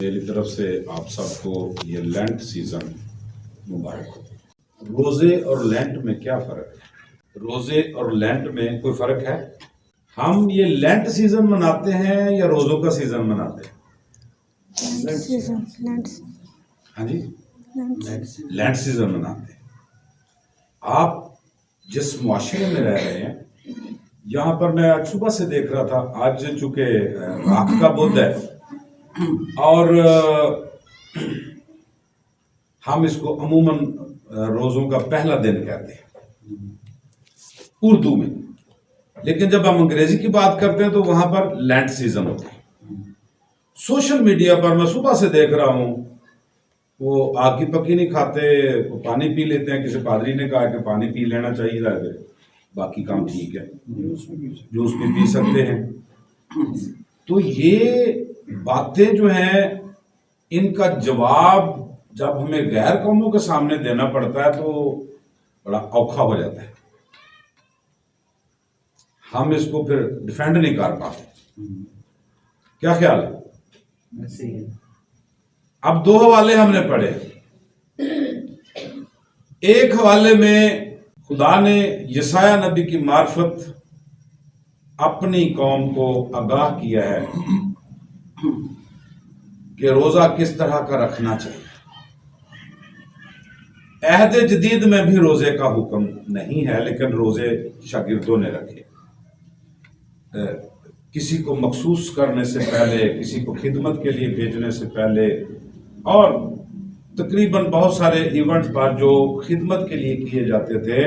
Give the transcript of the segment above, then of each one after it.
میری طرف سے آپ سب کو یہ لینٹ سیزن مبارک ہو۔ روزے اور لینٹ میں کیا فرق ہے؟ روزے اور لینٹ میں کوئی فرق ہے؟ ہم یہ لینٹ سیزن مناتے ہیں یا روزوں کا سیزن مناتے ہیں؟ ہاں جی، لینٹ سیزن مناتے ہیں۔ آپ جس معاشرے میں رہ رہے ہیں، یہاں پر میں آج صبح سے دیکھ رہا تھا، آج چونکہ راکھ کا بدھ ہے اور ہم اس کو عموماً روزوں کا پہلا دن کہتے ہیں اردو میں، لیکن جب ہم انگریزی کی بات کرتے ہیں تو وہاں پر لینٹ سیزن ہوتا ہے۔ سوشل میڈیا پر میں صبح سے دیکھ رہا ہوں، وہ آگ کی پکی نہیں کھاتے، وہ پانی پی لیتے ہیں۔ کسی پادری نے کہا کہ پانی پی لینا چاہیے، باقی کام ٹھیک ہے، جوس بھی پی سکتے ہیں۔ تو یہ باتیں جو ہیں، ان کا جواب جب ہمیں غیر قوموں کے سامنے دینا پڑتا ہے تو بڑا اوکھا ہو جاتا ہے، ہم اس کو پھر ڈیفینڈ نہیں کر پاتے۔ کیا خیال ہے؟ اب دو حوالے ہم نے پڑھے۔ ایک حوالے میں خدا نے یسایہ نبی کی معرفت اپنی قوم کو آگاہ کیا ہے کہ روزہ کس طرح کا رکھنا چاہیے۔ عہد جدید میں بھی روزے کا حکم نہیں ہے، لیکن روزے شاگردوں نے رکھے۔ کسی کو مخصوص کرنے سے پہلے، کسی کو خدمت کے لیے بھیجنے سے پہلے، اور تقریباً بہت سارے ایونٹ پر جو خدمت کے لیے کیے جاتے تھے،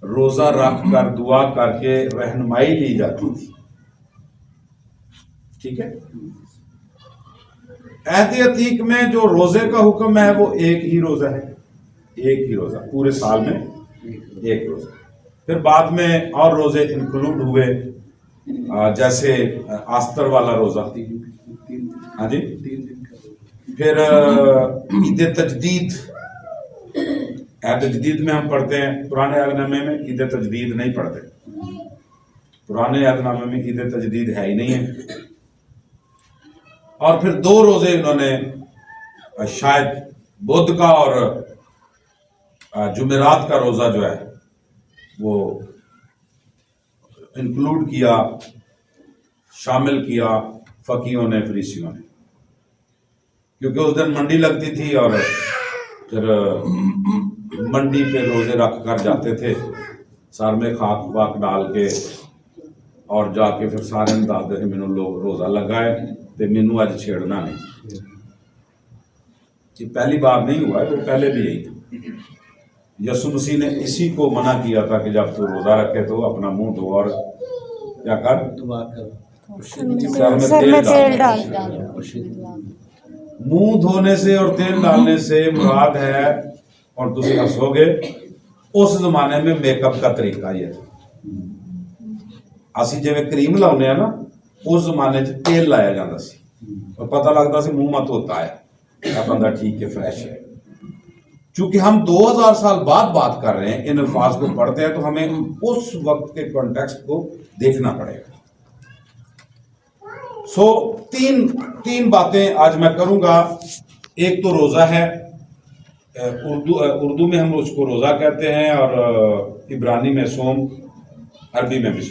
روزہ رکھ کر دعا کر کے رہنمائی لی جاتی تھی۔ ٹھیک ہے؟ عہد عتیق میں جو روزے کا حکم ہے وہ ایک ہی روزہ ہے، ایک ہی روزہ پورے سال میں، ایک روزہ۔ پھر بعد میں اور روزے انکلوڈ ہوئے، جیسے آستر والا روزہ، ہاں جی، پھر عید تجدید۔ عہد جدید میں ہم پڑھتے ہیں، پرانے عہد نامے میں عید تجدید نہیں پڑھتے، پرانے عہد نامے میں عید تجدید ہے ہی نہیں ہے۔ اور پھر دو روزے انہوں نے شاید بدھ کا اور جمعرات کا روزہ جو ہے وہ انکلوڈ کیا، شامل کیا فقیہوں نے، فریسیوں نے، کیونکہ اس دن منڈی لگتی تھی اور پھر منڈی پہ روزے رکھ کر جاتے تھے، سر میں خاک واک ڈال کے، اور جا کے پھر سارے دستے تھے مینوں لوگ روزہ لگائے تے مینوں اج چھیڑنا نہیں۔ یہ پہلی بار نہیں ہوا ہے، وہ پہلے بھی یہی تھا۔ یسوع مسیح نے اسی کو منع کیا تھا کہ جب تو روزہ رکھے تو اپنا منہ دھو اور کیا کر، دعا کر، سر میں تیل ڈال۔ منہ دھونے سے اور تیل ڈالنے سے مراد ہے، اور تسی ہسو گے، اس زمانے میں میک اپ کا طریقہ یہ تھا۔ اسی جویں کریم لاؤنے ہیں نا، اس زمانے چ تیل لایا جاتا سی، اور پتہ لگتا سی منہ مت ہوتا ہے، یہ بندہ ٹھیک ہے، فریش ہے۔ چونکہ ہم 2000 سال بعد بات کر رہے ہیں، ان الفاظ کو پڑھتے ہیں، تو ہمیں اس وقت کے کانٹیکسٹ کو دیکھنا پڑے گا۔ تین باتیں آج میں کروں گا۔ ایک تو روزہ ہے، اردو میں ہم اس کو روزہ کہتے ہیں، اور عبرانی میں صوم، عربی میں بھی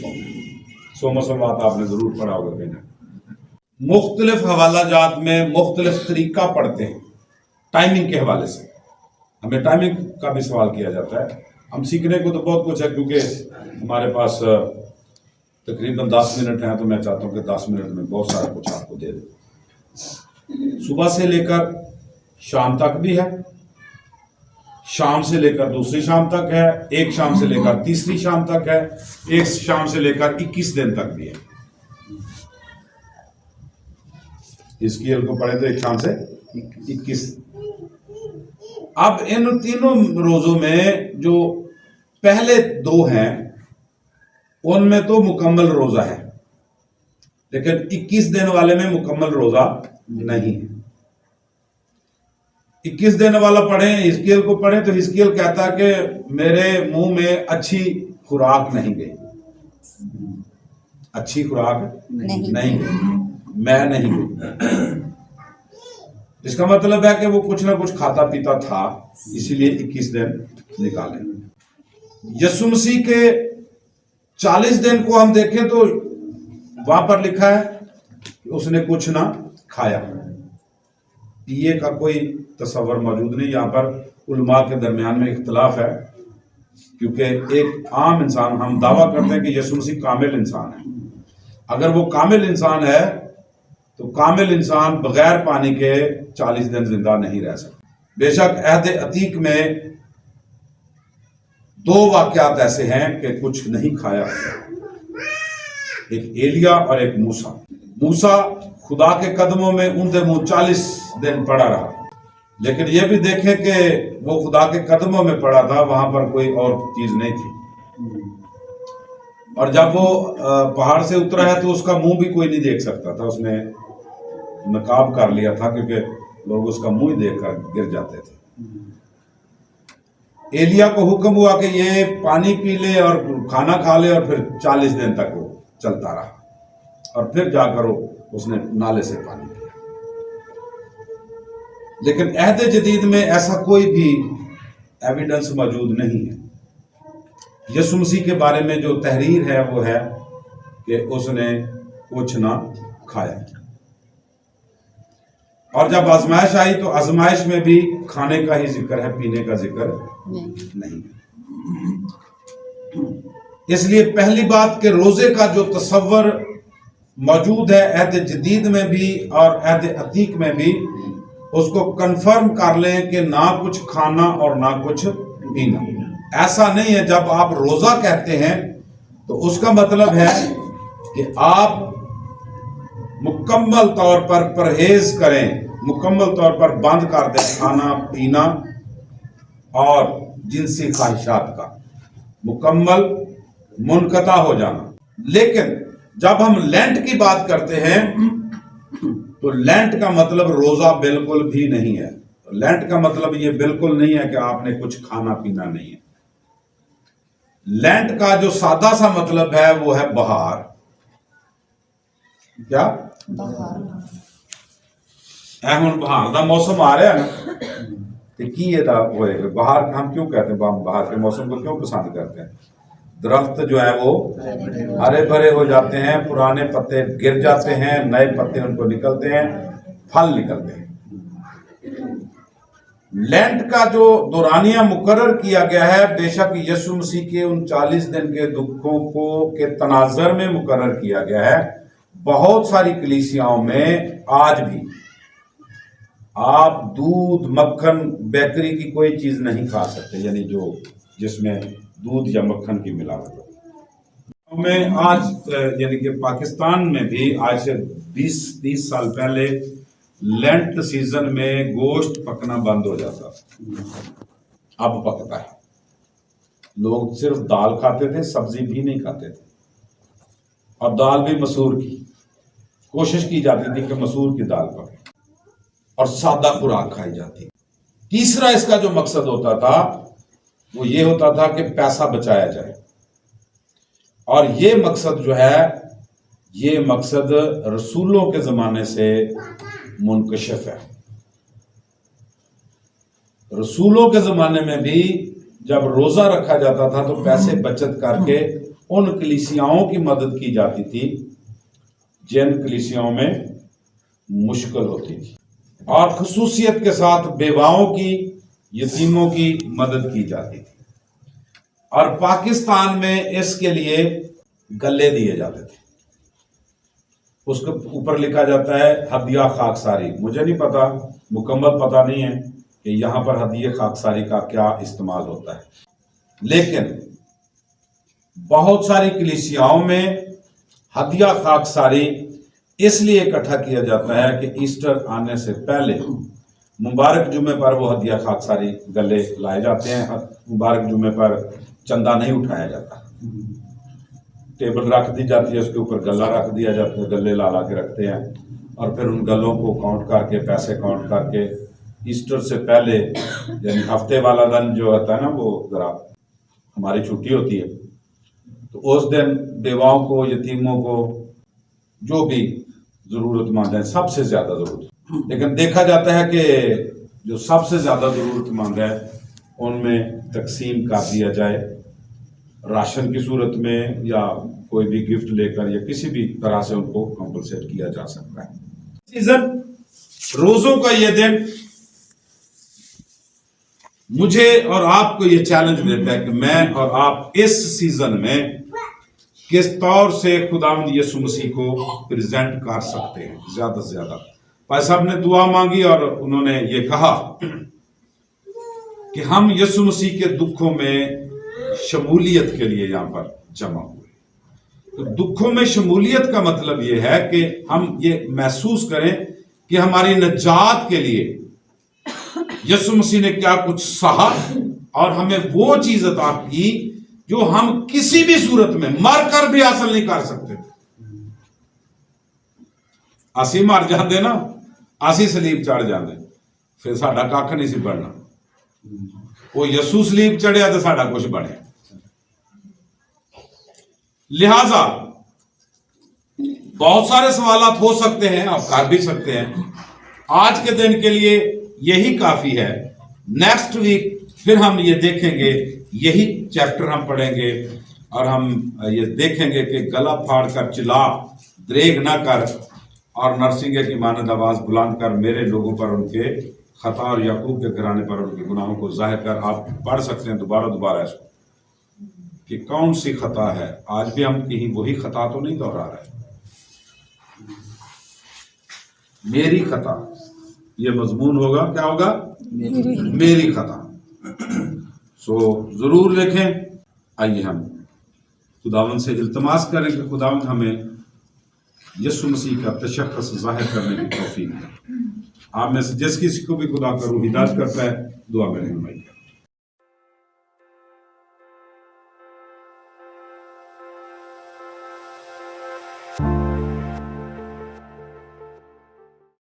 صوم و صلوات آپ نے ضرور پڑھا ہوگا کہیں۔ مختلف حوالہ جات میں مختلف طریقہ پڑھتے ہیں ٹائمنگ کے حوالے سے۔ ہمیں ٹائمنگ کا بھی سوال کیا جاتا ہے۔ ہم سیکھنے کو تو بہت کچھ ہے، کیونکہ ہمارے پاس تقریباً 10 منٹ ہیں، تو میں چاہتا ہوں کہ 10 منٹ میں بہت سارا کچھ آپ کو دے دوں۔ صبح سے لے کر شام تک بھی ہے، شام سے لے کر دوسری شام تک ہے، ایک شام سے لے کر تیسری شام تک ہے، ایک شام سے لے کر 21 دن تک بھی ہے۔ حزقیل کو پڑھے تو ایک شام سے 21۔ اب ان تینوں روزوں میں جو پہلے دو ہیں ان میں تو مکمل روزہ ہے، لیکن 21 دن والے میں مکمل روزہ نہیں ہے۔ 21 دن والا پڑھیں، حزقیل کو پڑھیں تو حزقیل کہتا ہے کہ میرے منہ میں اچھی خوراک نہیں گئی، اچھی خوراک نہیں گئی، میں نہیں گئی۔ اس کا مطلب ہے کہ وہ کچھ نہ کچھ کھاتا پیتا تھا، اسی لیے 21 دن نکالے۔ یسوع مسیح کے 40 دن کو ہم دیکھیں تو وہاں پر لکھا ہے کہ اس نے کچھ نہ کھایا، پیے کا کوئی تصور موجود نہیں۔ یہاں پر علماء کے درمیان میں اختلاف ہے، کیونکہ ایک عام انسان، ہم دعویٰ کرتے ہیں کہ یسوع مسیح کامل انسان ہے، اگر وہ کامل انسان ہے تو کامل انسان بغیر پانی کے 40 دن زندہ نہیں رہ سکتا۔ بے شک عہد عتیق میں 2 واقعات ایسے ہیں کہ کچھ نہیں کھایا، ایک ایلیا اور ایک موسیٰ۔ موسیٰ خدا کے قدموں میں اوندا منہ 40 دن پڑا رہا، لیکن یہ بھی دیکھیں کہ وہ خدا کے قدموں میں پڑا تھا، وہاں پر کوئی اور چیز نہیں تھی، اور جب وہ پہاڑ سے اترا ہے تو اس کا منہ بھی کوئی نہیں دیکھ سکتا تھا، اس نے نقاب کر لیا تھا کیونکہ لوگ اس کا منہ ہی دیکھ کر گر جاتے تھے۔ ایلیا کو حکم ہوا کہ یہ پانی پی لے اور کھانا کھا لے، اور پھر 40 دن تک وہ چلتا رہا، اور پھر جا کر اس نے نالے سے پانی پیا۔ لیکن عہد جدید میں ایسا کوئی بھی ایویڈنس موجود نہیں ہے۔ یسوع مسیح کے بارے میں جو تحریر ہے وہ ہے کہ اس نے کچھ نہ کھایا، اور جب آزمائش آئی تو آزمائش میں بھی کھانے کا ہی ذکر ہے، پینے کا ذکر نہیں۔ اس لیے پہلی بات کہ روزے کا جو تصور موجود ہے عہد جدید میں بھی اور عہد عتیق میں بھی، اس کو کنفرم کر لیں کہ نہ کچھ کھانا اور نہ کچھ پینا۔ ایسا نہیں ہے جب آپ روزہ کہتے ہیں تو اس کا مطلب ہے کہ آپ مکمل طور پر پرہیز کریں، مکمل طور پر بند کر دیں کھانا پینا اور جنسی خواہشات کا مکمل منقطع ہو جانا۔ لیکن جب ہم لینٹ کی بات کرتے ہیں تو لینٹ کا مطلب روزہ بالکل بھی نہیں ہے۔ لینٹ کا مطلب یہ بالکل نہیں ہے کہ آپ نے کچھ کھانا پینا نہیں ہے۔ لینٹ کا جو سادہ سا مطلب ہے وہ ہے بہار۔ کیا؟ ہن بہار دا موسم آ رہا ہے نا، تو کی یہ ہوئے گا بہار؟ ہم کیوں کہتے ہیں بہار کے موسم کو کیوں پسند کرتے ہیں؟ درخت جو ہے وہ ہرے بھرے ہو جاتے ہیں، پرانے پتے گر جاتے ہیں، نئے پتے ان کو نکلتے ہیں، پھل نکلتے ہیں۔ لینٹ کا جو دورانیہ مقرر کیا گیا ہے، بے شک یسوع مسیح کے ان 40 دن کے دکھوں کو کے تناظر میں مقرر کیا گیا ہے۔ بہت ساری کلیسیاؤں میں آج بھی آپ دودھ، مکھن، بیکری کی کوئی چیز نہیں کھا سکتے، یعنی جو جس میں دودھ یا مکھن کی ملاوٹ ہو۔ میں آج یعنی کہ پاکستان میں بھی آج سے 20-30 سال پہلے لینٹ سیزن میں گوشت پکنا بند ہو جاتا تھا، اب پکتا ہے۔ لوگ صرف دال کھاتے تھے، سبزی بھی نہیں کھاتے تھے، اور دال بھی مسور کی، کوشش کی جاتی تھی کہ مسور کی دال پکے اور سادہ خوراک کھائی جاتی۔ تیسرا اس کا جو مقصد ہوتا تھا وہ یہ ہوتا تھا کہ پیسہ بچایا جائے، اور یہ مقصد جو ہے یہ مقصد رسولوں کے زمانے سے منکشف ہے۔ رسولوں کے زمانے میں بھی جب روزہ رکھا جاتا تھا تو پیسے بچت کر کے ان کلیسیاؤں کی مدد کی جاتی تھی جن کلیسیاؤں میں مشکل ہوتی تھی، اور خصوصیت کے ساتھ بیواؤں کی، یتیموں کی مدد کی جاتی تھی۔ اور پاکستان میں اس کے لیے گلے دیے جاتے تھے، اس کے اوپر لکھا جاتا ہے ہدیہ خاکساری۔ مجھے نہیں پتا، مکمل پتا نہیں ہے کہ یہاں پر ہدیہ خاکساری کا کیا استعمال ہوتا ہے، لیکن بہت ساری کلیسیاؤں میں ہدیہ خاکساری اس لیے اکٹھا کیا جاتا ہے کہ ایسٹر آنے سے پہلے مبارک جمعے پر وہ ہدیہ خاکساری گلے لائے جاتے ہیں۔ مبارک جمعے پر چندہ نہیں اٹھایا جاتا، ٹیبل رکھ دی جاتی ہے، اس کے اوپر گلہ رکھ دیا جاتا ہے، گلے لا کے رکھتے ہیں، اور پھر ان گلوں کو کاؤنٹ کر کے، پیسے کاؤنٹ کر کے ایسٹر سے پہلے، یعنی ہفتے والا دن جو ہوتا ہے نا، وہ ذرا ہماری چھٹی ہوتی ہے، تو اس دن بیواؤں کو، یتیموں کو، جو بھی ضرورت مند ہیں، سب سے زیادہ ضرورت لیکن دیکھا جاتا ہے کہ جو سب سے زیادہ ضرورت مند ہے ان میں تقسیم کر دیا جائے، راشن کی صورت میں یا کوئی بھی گفٹ لے کر یا کسی بھی طرح سے ان کو کمپنسیٹ کیا جا سکتا ہے۔ سیزن روزوں کا یہ دن مجھے اور آپ کو یہ چیلنج دیتا ہے کہ میں اور آپ اس سیزن میں کس طور سے خداوند یسوع مسیح کو پریزنٹ کر سکتے ہیں زیادہ سے زیادہ۔ بھائی صاحب نے دعا مانگی اور انہوں نے یہ کہا کہ ہم یسوع مسیح کے دکھوں میں شمولیت کے لیے یہاں پر جمع ہوئے۔ تو دکھوں میں شمولیت کا مطلب یہ ہے کہ ہم یہ محسوس کریں کہ ہماری نجات کے لیے یسوع مسیح نے کیا کچھ سہا اور ہمیں وہ چیز عطا کی جو ہم کسی بھی صورت میں مر کر بھی حاصل نہیں کر سکتے تھے۔ اسی مر جاندے نا، اسی سلیب چڑھ جاندے، پھر ساڈا کھ نہیں سی بننا۔ وہ یسوع سلیب چڑھیا تو ساڈا کچھ بنے۔ لہذا بہت سارے سوالات ہو سکتے ہیں، آپ کر بھی سکتے ہیں۔ آج کے دن کے لیے یہی کافی ہے۔ نیکسٹ ویک پھر ہم یہ دیکھیں گے، یہی چیپٹر ہم پڑھیں گے اور ہم یہ دیکھیں گے کہ گلا پھاڑ کر چلا، دریغ نہ کر اور نرسنگے کی مانند آواز بلند کر میرے لوگوں پر ان کے خطا اور یعقوب کے گھرانے پر ان کے گناہوں کو ظاہر کر۔ آپ پڑھ سکتے ہیں دوبارہ اس کو کہ کون سی خطا ہے۔ آج بھی ہم کہیں وہی خطا تو نہیں دہرا رہے۔ میری خطا، یہ مضمون ہوگا، کیا ہوگا؟ میری خطا۔ سو ضرور لکھیں۔ آئیے ہم خداوند سے التماس کریں کہ خداوند ہمیں یسوع مسیح کا تشخص ظاہر کرنے کی توفیق دے۔ آپ میں سے جس کسی کو بھی خدا کا روح ہدایت کرتا ہے، دعا میں رہنمائی کریں۔